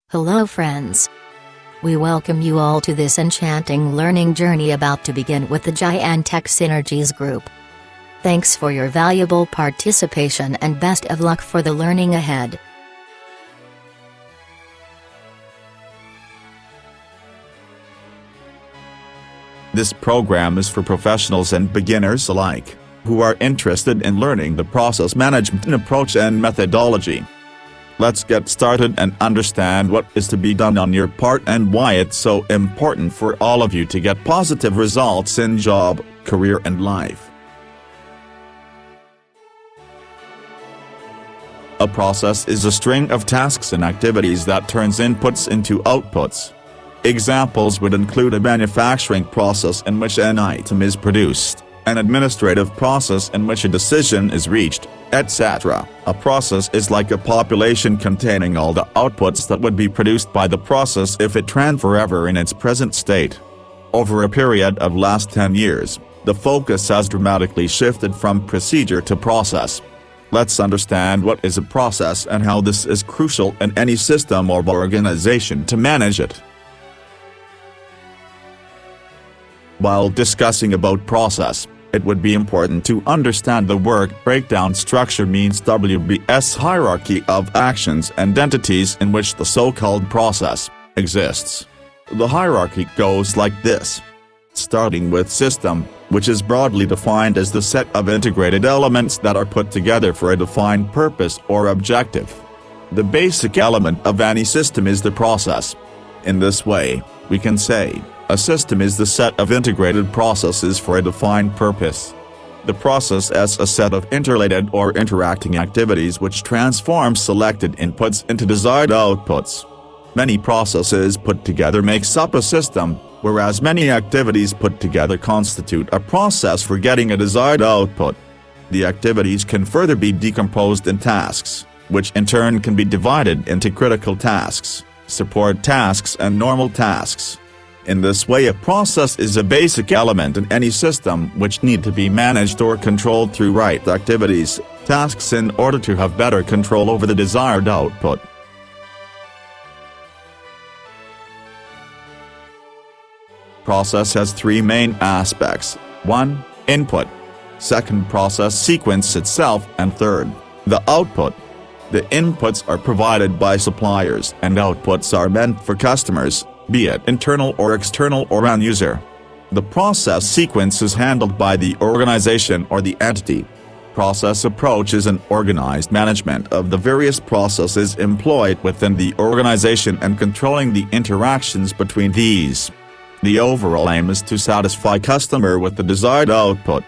Hello friends. We welcome you all to this enchanting learning journey about to begin with the GyanTech Synergies group. Thanks for your valuable participation and best of luck for the learning ahead. This program is for professionals and beginners alike, who are interested in learning the process management approach and methodology. Let's get started and understand what is to be done on your part and why it's so important for all of you to get positive results in job, career and life. A process is a string of tasks and activities that turns inputs into outputs. Examples would include a manufacturing process in which an item is produced, an administrative process in which a decision is reached, etc. A process is like a population containing all the outputs that would be produced by the process if it ran forever in its present state. Over a period of last 10 years, the focus has dramatically shifted from procedure to process. Let's understand what is a process and how this is crucial in any system or organization to manage it. While discussing about process, it would be important to understand the work breakdown structure means WBS hierarchy of actions and entities in which the so-called process exists. The hierarchy goes like this. Starting with system, which is broadly defined as the set of integrated elements that are put together for a defined purpose or objective. The basic element of any system is the process. In this way, we can say, a system is the set of integrated processes for a defined purpose. The process is a set of interrelated or interacting activities which transform selected inputs into desired outputs. Many processes put together makes up a system, whereas many activities put together constitute a process for getting a desired output. The activities can further be decomposed in tasks, which in turn can be divided into critical tasks, support tasks and normal tasks. In this way, a process is a basic element in any system which need to be managed or controlled through right activities, tasks in order to have better control over the desired output. Process has three main aspects: 1. Input. 2. Process sequence itself, and 3. The output. The inputs are provided by suppliers and outputs are meant for customers, be it internal or external or an user. The process sequence is handled by the organization or the entity. Process approach is an organized management of the various processes employed within the organization and controlling the interactions between these. The overall aim is to satisfy customer with the desired output.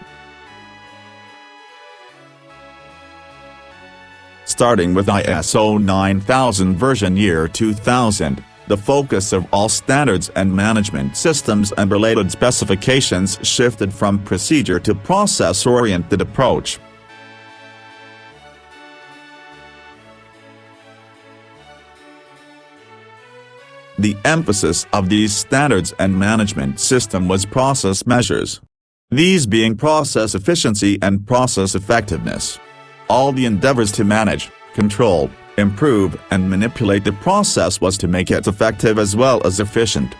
Starting with ISO 9000 version year 2000, the focus of all standards and management systems and related specifications shifted from procedure to process-oriented approach. The emphasis of these standards and management system was process measures. These being process efficiency and process effectiveness. All the endeavors to manage, control, improve and manipulate the process was to make it effective as well as efficient.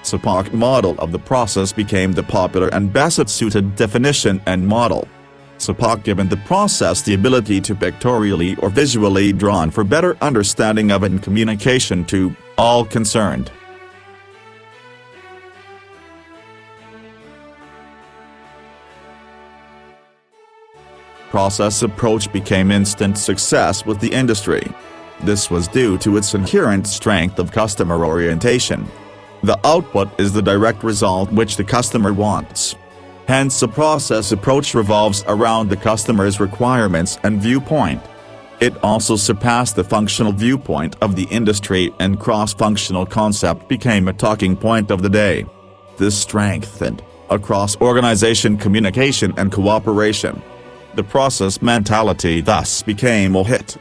SIPOC model of the process became the popular and best suited definition and model. SIPOC given the process the ability to pictorially or visually drawn for better understanding of it and communication to all concerned. Process approach became instant success with the industry. This was due to its inherent strength of customer orientation. The output is the direct result which the customer wants. Hence a process approach revolves around the customer's requirements and viewpoint. It also surpassed the functional viewpoint of the industry and cross-functional concept became a talking point of the day. This strengthened, across organization communication and cooperation. The process mentality thus became a hit.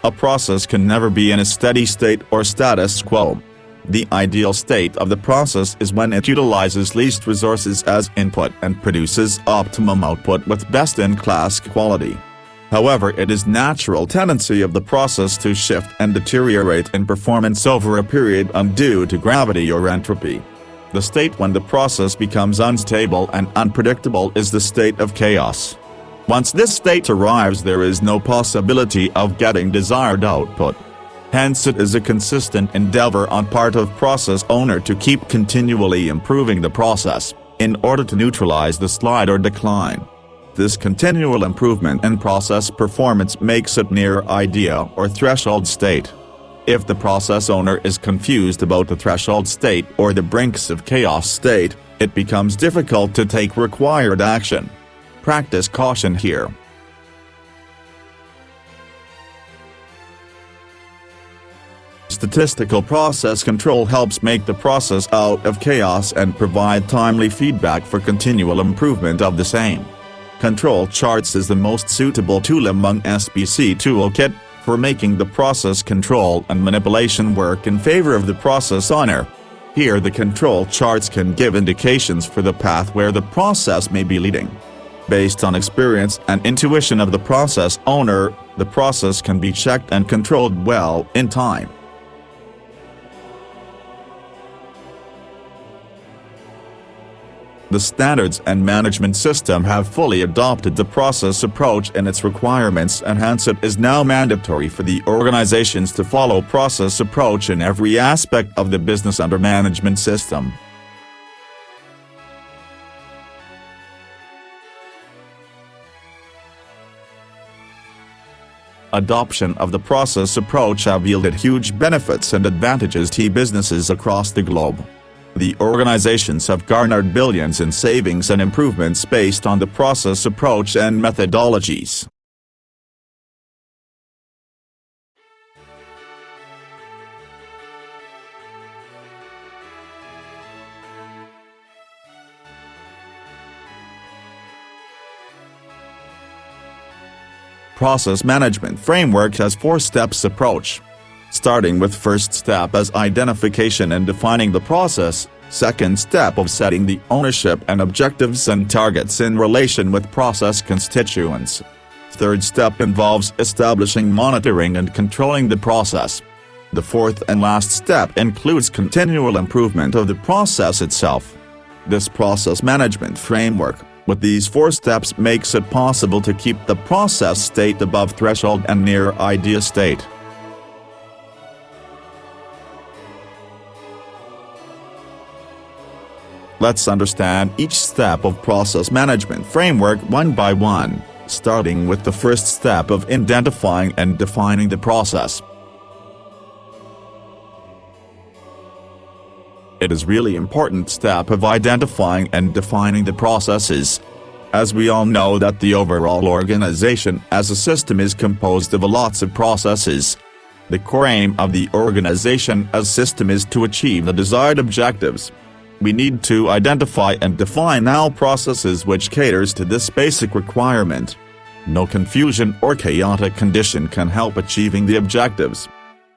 A process can never be in a steady state or status quo. The ideal state of the process is when it utilizes least resources as input and produces optimum output with best-in-class quality. However, it is natural tendency of the process to shift and deteriorate in performance over a period undue to gravity or entropy. The state when the process becomes unstable and unpredictable is the state of chaos. Once this state arrives, there is no possibility of getting desired output. Hence, it is a consistent endeavor on part of process owner to keep continually improving the process, in order to neutralize the slide or decline. This continual improvement in process performance makes it near ideal or threshold state. If the process owner is confused about the threshold state or the brinks of chaos state, it becomes difficult to take required action. Practice caution here. Statistical process control helps make the process out of chaos and provide timely feedback for continual improvement of the same. Control charts is the most suitable tool among SPC toolkit for making the process control and manipulation work in favor of the process owner. Here the control charts can give indications for the path where the process may be leading. Based on experience and intuition of the process owner, the process can be checked and controlled well in time. The standards and management system have fully adopted the process approach and its requirements, and hence it is now mandatory for the organizations to follow process approach in every aspect of the business under management system. Adoption of the process approach have yielded huge benefits and advantages to businesses across the globe. The organizations have garnered billions in savings and improvements based on the process approach and methodologies. Process management framework has 4 steps approach. Starting with first step as identification and defining the process, second step of setting the ownership and objectives and targets in relation with process constituents. Third step involves establishing monitoring and controlling the process. The fourth and last step includes continual improvement of the process itself. This process management framework, with these 4 steps, makes it possible to keep the process state above threshold and near ideal state. Let's understand each step of process management framework one by one, starting with the first step of identifying and defining the process. It is really important step of identifying and defining the processes. As we all know that the overall organization as a system is composed of lots of processes. The core aim of the organization as system is to achieve the desired objectives. We need to identify and define all processes which caters to this basic requirement. No confusion or chaotic condition can help achieving the objectives.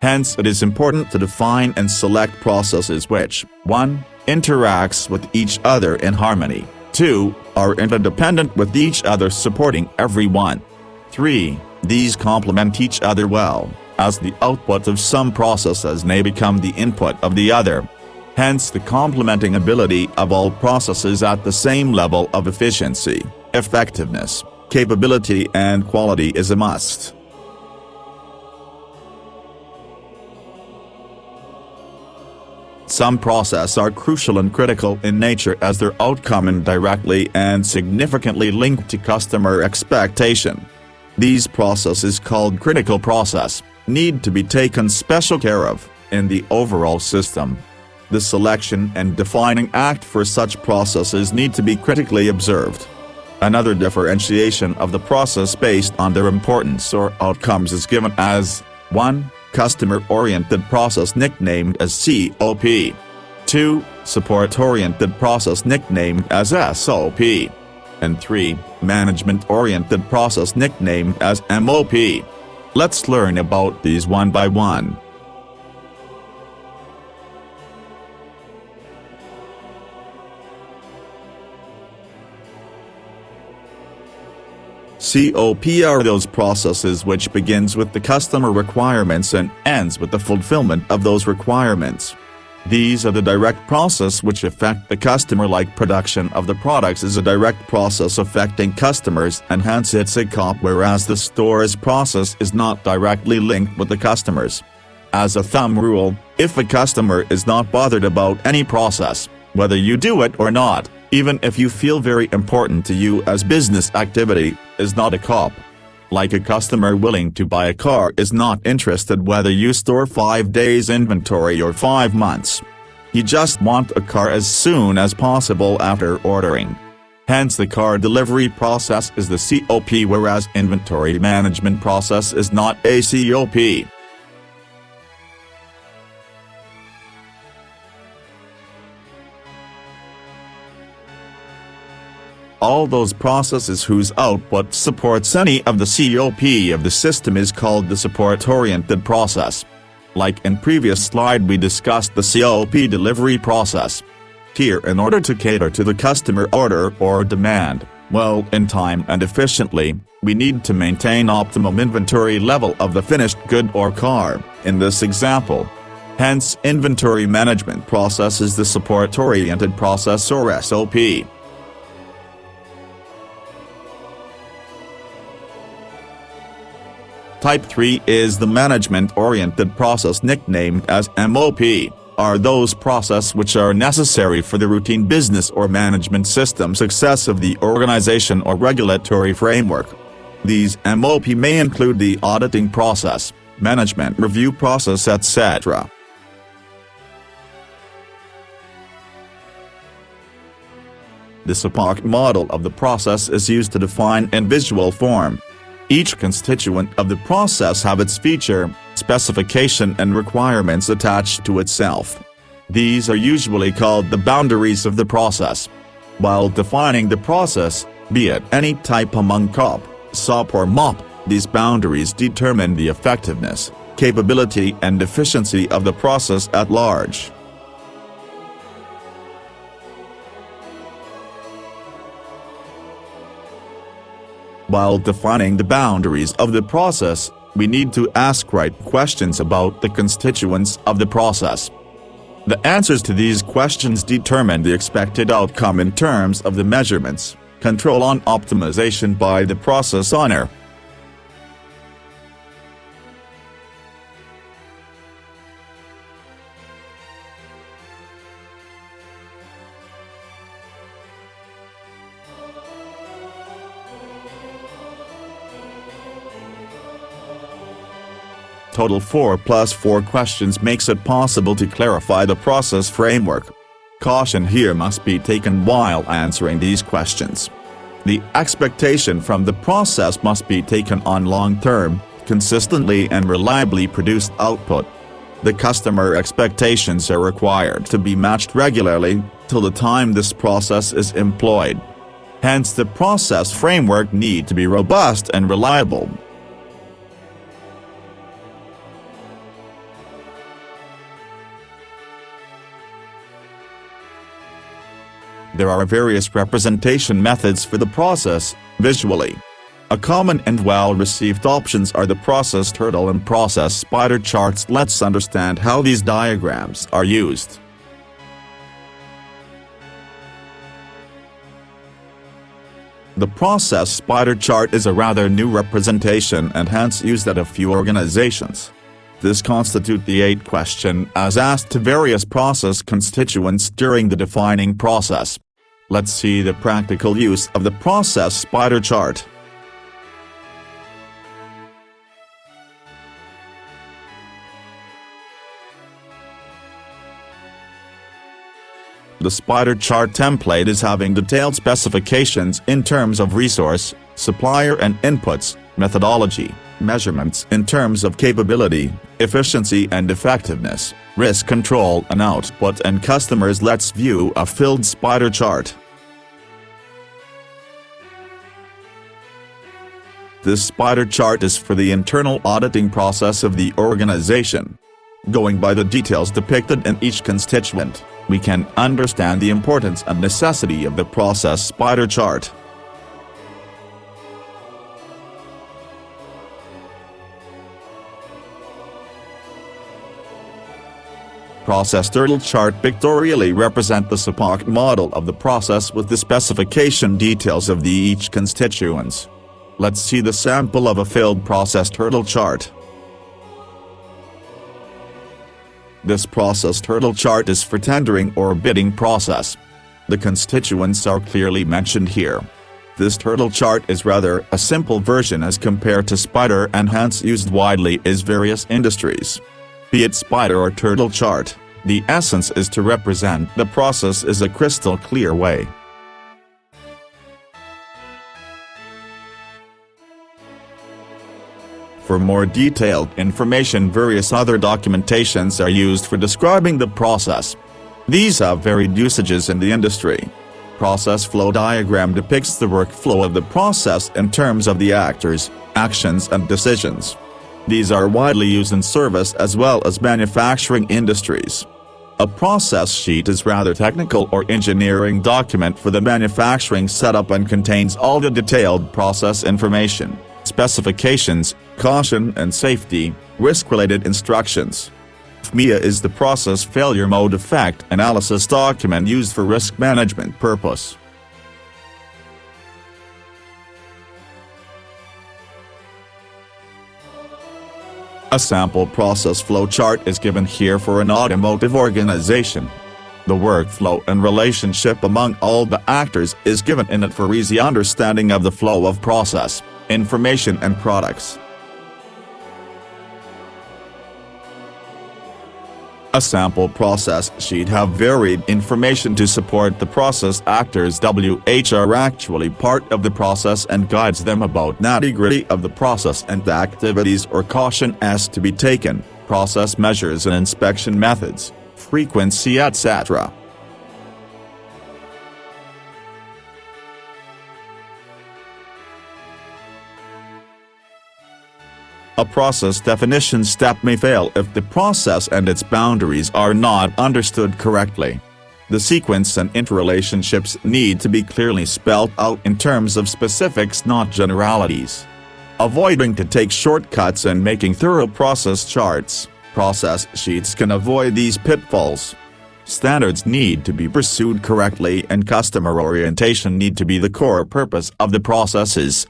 Hence, it is important to define and select processes which, 1. Interacts with each other in harmony, 2. Are interdependent with each other supporting everyone, 3. These complement each other well, as the output of some processes may become the input of the other. Hence, the complementing ability of all processes at the same level of efficiency, effectiveness, capability and quality is a must. Some processes are crucial and critical in nature as their outcome indirectly and significantly linked to customer expectation. These processes, called critical process, need to be taken special care of in the overall system. The selection and defining act for such processes need to be critically observed. Another differentiation of the process based on their importance or outcomes is given as 1. Customer-oriented process nicknamed as COP. 2. Support-oriented process nicknamed as SOP. And 3. Management-oriented process nicknamed as MOP. Let's learn about these one by one. COP are those processes which begins with the customer requirements and ends with the fulfillment of those requirements. These are the direct process which affect the customer, like production of the products is a direct process affecting customers and hence it's a COP, whereas the stores process is not directly linked with the customers. As a thumb rule, if a customer is not bothered about any process, whether you do it or not, even if you feel very important to you as business activity, is not a COP. Like a customer willing to buy a car is not interested whether you store 5 days inventory or 5 months. He just want a car as soon as possible after ordering. Hence the car delivery process is the COP, whereas inventory management process is not a COP. All those processes whose output supports any of the COP of the system is called the support-oriented process. Like in previous slide we discussed the COP delivery process. Here, in order to cater to the customer order or demand, well, in time and efficiently, we need to maintain optimum inventory level of the finished good or car, in this example. Hence, inventory management process is the support-oriented process or SOP. Type 3 is the management-oriented process, nicknamed as MOP, are those processes which are necessary for the routine business or management system success of the organization or regulatory framework. These MOP may include the auditing process, management review process, etc. The SIPOC model of the process is used to define in visual form. Each constituent of the process have its feature, specification and requirements attached to itself. These are usually called the boundaries of the process. While defining the process, be it any type among COP, SOP or MOP, these boundaries determine the effectiveness, capability and efficiency of the process at large. While defining the boundaries of the process, we need to ask right questions about the constituents of the process. The answers to these questions determine the expected outcome in terms of the measurements, control and optimization by the process owner. Total 4+4 questions makes it possible to clarify the process framework. Caution here must be taken while answering these questions. The expectation from the process must be taken on long-term, consistently and reliably produced output. The customer expectations are required to be matched regularly, till the time this process is employed. Hence the process framework need to be robust and reliable. There are various representation methods for the process, visually. A common and well-received options are the process turtle and process spider charts. Let's understand how these diagrams are used. The process spider chart is a rather new representation and hence used at a few organizations. This constitutes the 8 questions as asked to various process constituents during the defining process. Let's see the practical use of the process spider chart. The spider chart template is having detailed specifications in terms of resource, supplier and inputs, methodology, measurements in terms of capability, efficiency and effectiveness, risk control and output and customers. Let's view a filled spider chart. This spider chart is for the internal auditing process of the organization. Going by the details depicted in each constituent, we can understand the importance and necessity of the process spider chart. Process turtle chart pictorially represent the SIPOC model of the process with the specification details of each constituents. Let's see the sample of a filled process turtle chart. This process turtle chart is for tendering or bidding process. The constituents are clearly mentioned here. This turtle chart is rather a simple version as compared to spider and hence used widely in various industries. Be it spider or turtle chart, the essence is to represent the process is a crystal clear way. For more detailed information, various other documentations are used for describing the process. These have varied usages in the industry. Process flow diagram depicts the workflow of the process in terms of the actors, actions and decisions. These are widely used in service as well as manufacturing industries. A process sheet is rather technical or engineering document for the manufacturing setup and contains all the detailed process information, specifications, caution and safety, risk-related instructions. FMEA is the process failure mode effect analysis document used for risk management purpose. A sample process flow chart is given here for an automotive organization. The workflow and relationship among all the actors is given in it for easy understanding of the flow of process, information and products. A sample process sheet have varied information to support the process actors which are actually part of the process and guides them about nitty-gritty of the process and the activities or caution as to be taken, process measures and inspection methods, frequency etc. A process definition step may fail if the process and its boundaries are not understood correctly. The sequence and interrelationships need to be clearly spelled out in terms of specifics, not generalities. Avoiding to take shortcuts and making thorough process charts, process sheets can avoid these pitfalls. Standards need to be pursued correctly and customer orientation need to be the core purpose of the processes.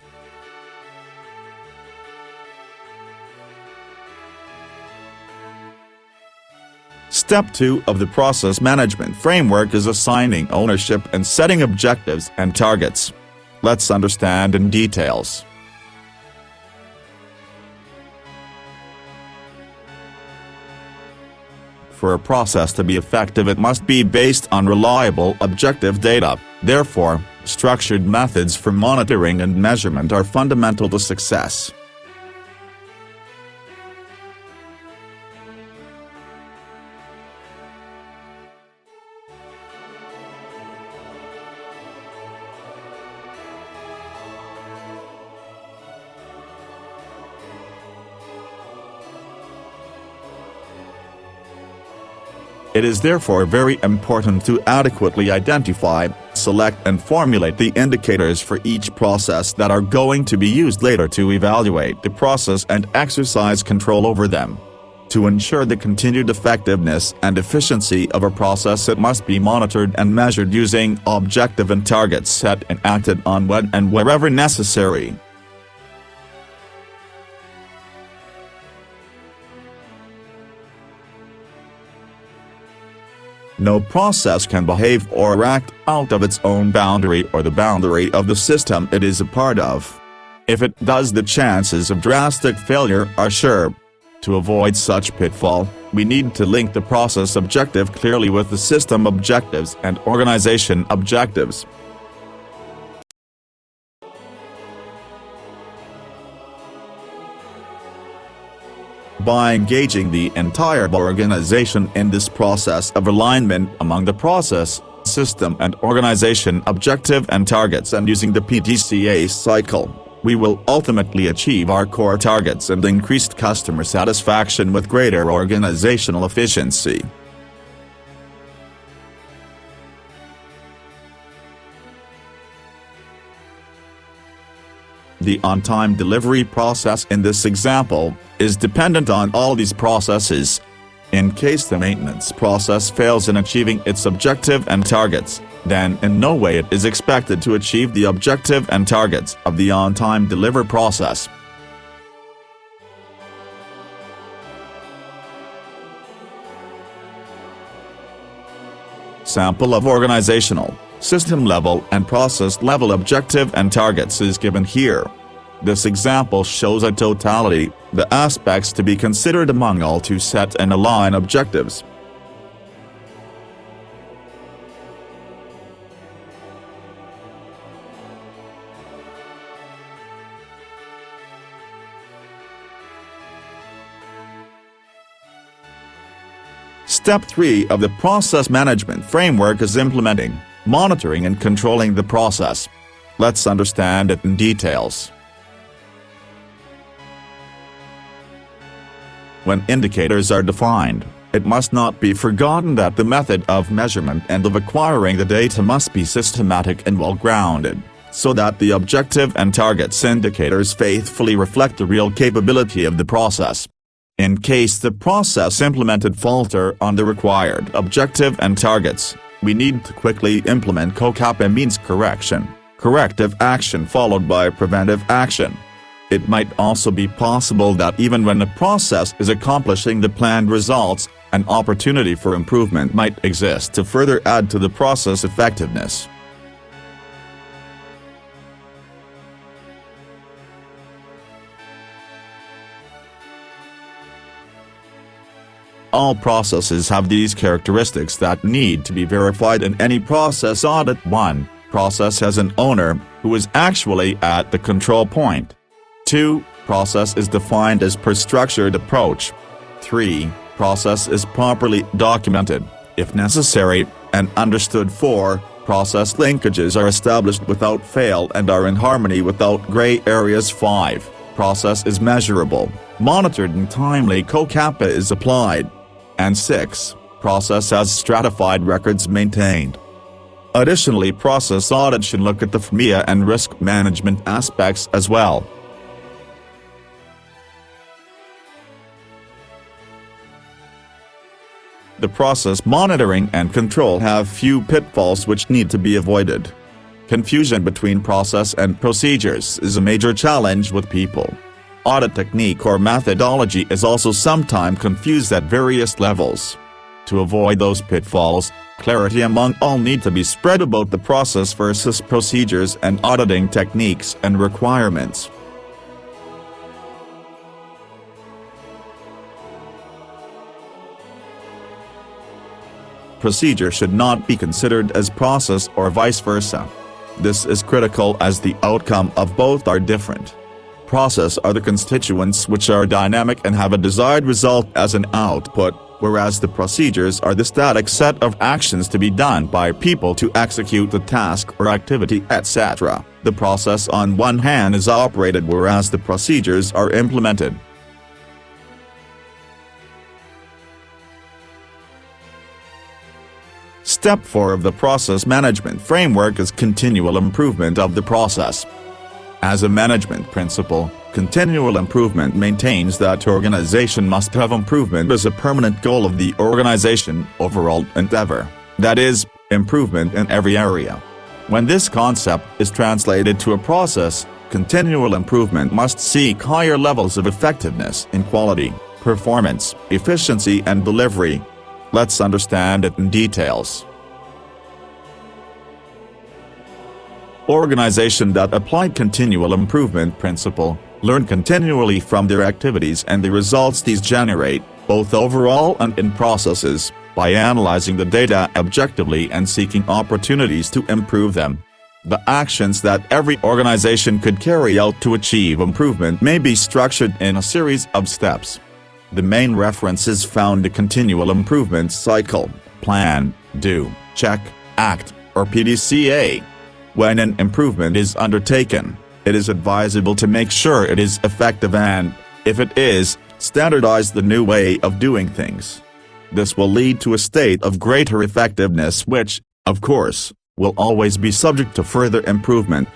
Step 2 of the process management framework is assigning ownership and setting objectives and targets. Let's understand in details. For a process to be effective, it must be based on reliable objective data. Therefore, structured methods for monitoring and measurement are fundamental to success. It is therefore very important to adequately identify, select and formulate the indicators for each process that are going to be used later to evaluate the process and exercise control over them. To ensure the continued effectiveness and efficiency of a process, it must be monitored and measured using objective and targets set and acted on when and wherever necessary. No process can behave or act out of its own boundary or the boundary of the system it is a part of. If it does, the chances of drastic failure are sure. To avoid such pitfall, we need to link the process objective clearly with the system objectives and organization objectives. By engaging the entire organization in this process of alignment among the process, system and organization objective and targets and using the PDCA cycle, we will ultimately achieve our core targets and increased customer satisfaction with greater organizational efficiency. The on-time delivery process in this example is dependent on all these processes. In case the maintenance process fails in achieving its objective and targets, then in no way it is expected to achieve the objective and targets of the on-time deliver process. Sample of organizational, system level and process level objective and targets is given here. This example shows a totality, the aspects to be considered among all to set and align objectives. Step 3 of the process management framework is implementing, monitoring and controlling the process. Let's understand it in details. When indicators are defined, it must not be forgotten that the method of measurement and of acquiring the data must be systematic and well-grounded, so that the objective and targets indicators faithfully reflect the real capability of the process. In case the process implemented falter on the required objective and targets, we need to quickly implement COCAPA means correction, corrective action followed by preventive action. It might also be possible that even when the process is accomplishing the planned results, an opportunity for improvement might exist to further add to the process effectiveness. All processes have these characteristics that need to be verified in any process audit. 1. Process has an owner, who is actually at the control point. 2. Process is defined as per structured approach. 3. Process is properly documented, if necessary, and understood. 4. Process linkages are established without fail and are in harmony without gray areas. 5. Process is measurable, monitored and timely COCAPA is applied. And 6. Process has stratified records maintained. Additionally, process audit should look at the FMEA and risk management aspects as well. The process monitoring and control have few pitfalls which need to be avoided. Confusion between process and procedures is a major challenge with people. Audit technique or methodology is also sometimes confused at various levels. To avoid those pitfalls, clarity among all need to be spread about the process versus procedures and auditing techniques and requirements. Procedure should not be considered as process or vice versa. This is critical as the outcome of both are different. Process are the constituents which are dynamic and have a desired result as an output, whereas the procedures are the static set of actions to be done by people to execute the task or activity, etc. The process on one hand is operated whereas the procedures are implemented. Step 4 of the process management framework is continual improvement of the process. As a management principle, continual improvement maintains that organization must have improvement as a permanent goal of the organization overall endeavor, that is, improvement in every area. When this concept is translated to a process, continual improvement must seek higher levels of effectiveness in quality, performance, efficiency and delivery. Let's understand it in details. Organizations that apply continual improvement principle learn continually from their activities and the results these generate, both overall and in processes, by analyzing the data objectively and seeking opportunities to improve them. The actions that every organization could carry out to achieve improvement may be structured in a series of steps. The main reference is found in the continual improvement cycle: plan, do, check, act, or PDCA. When an improvement is undertaken, it is advisable to make sure it is effective and, if it is, standardize the new way of doing things. This will lead to a state of greater effectiveness which, of course, will always be subject to further improvement.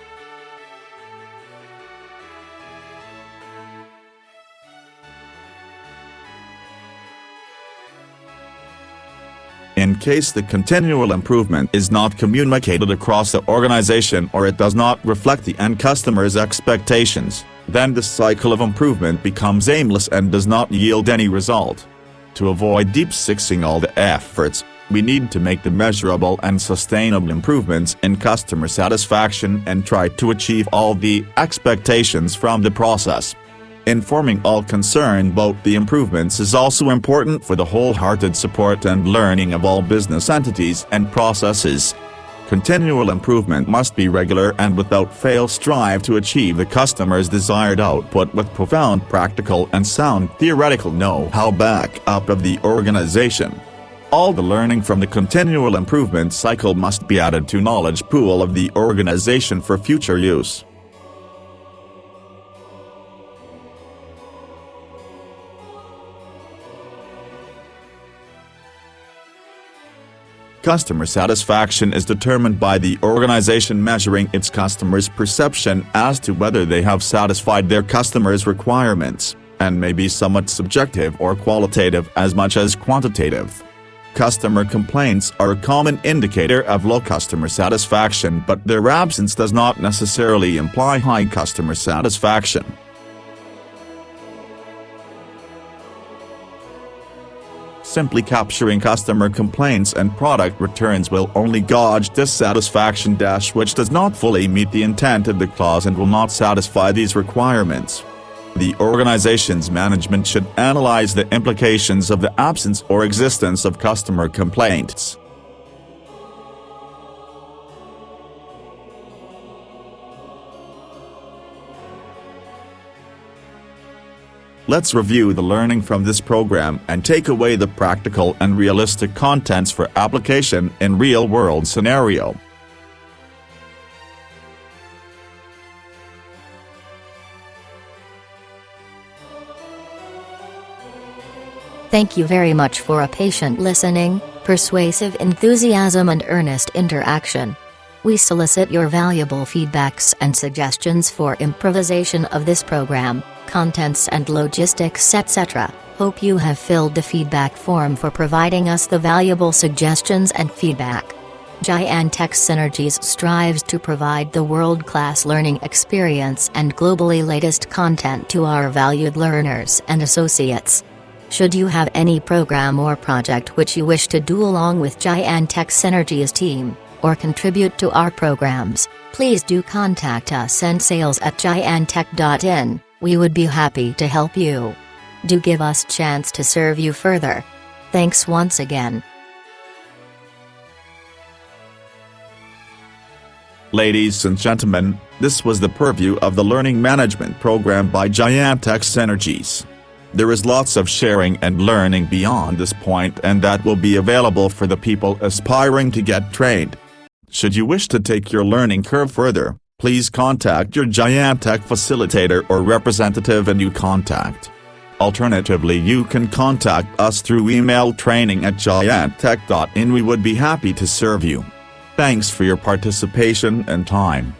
In case the continual improvement is not communicated across the organization or it does not reflect the end customer's expectations, then the cycle of improvement becomes aimless and does not yield any result. To avoid deep-sixing all the efforts, we need to make the measurable and sustainable improvements in customer satisfaction and try to achieve all the expectations from the process. Informing all concerned about the improvements is also important for the wholehearted support and learning of all business entities and processes. Continual improvement must be regular and without fail strive to achieve the customer's desired output with profound practical and sound theoretical know-how back up of the organization. All the learning from the continual improvement cycle must be added to knowledge pool of the organization for future use. Customer satisfaction is determined by the organization measuring its customers' perception as to whether they have satisfied their customers' requirements, and may be somewhat subjective or qualitative as much as quantitative. Customer complaints are a common indicator of low customer satisfaction, but their absence does not necessarily imply high customer satisfaction. Simply capturing customer complaints and product returns will only gauge dissatisfaction, which does not fully meet the intent of the clause and will not satisfy these requirements. The organization's management should analyze the implications of the absence or existence of customer complaints. Let's review the learning from this program and take away the practical and realistic contents for application in real-world scenario. Thank you very much for a patient listening, persuasive enthusiasm and earnest interaction. We solicit your valuable feedbacks and suggestions for improvisation of this program, contents and logistics, etc. Hope you have filled the feedback form for providing us the valuable suggestions and feedback. GyanTech Synergies strives to provide the world-class learning experience and globally latest content to our valued learners and associates. Should you have any program or project which you wish to do along with GyanTech Synergies team, or contribute to our programs, please do contact us and sales@gyantech.in. We would be happy to help you. Do give us chance to serve you further. Thanks once again. Ladies and gentlemen, this was the purview of the Learning Management Program by GyanTech Synergies. There is lots of sharing and learning beyond this point, and that will be available for the people aspiring to get trained. Should you wish to take your learning curve further, please contact your GyanTech facilitator or representative in your contact. Alternatively, you can contact us through email training@gyantech.in. We would be happy to serve you. Thanks for your participation and time.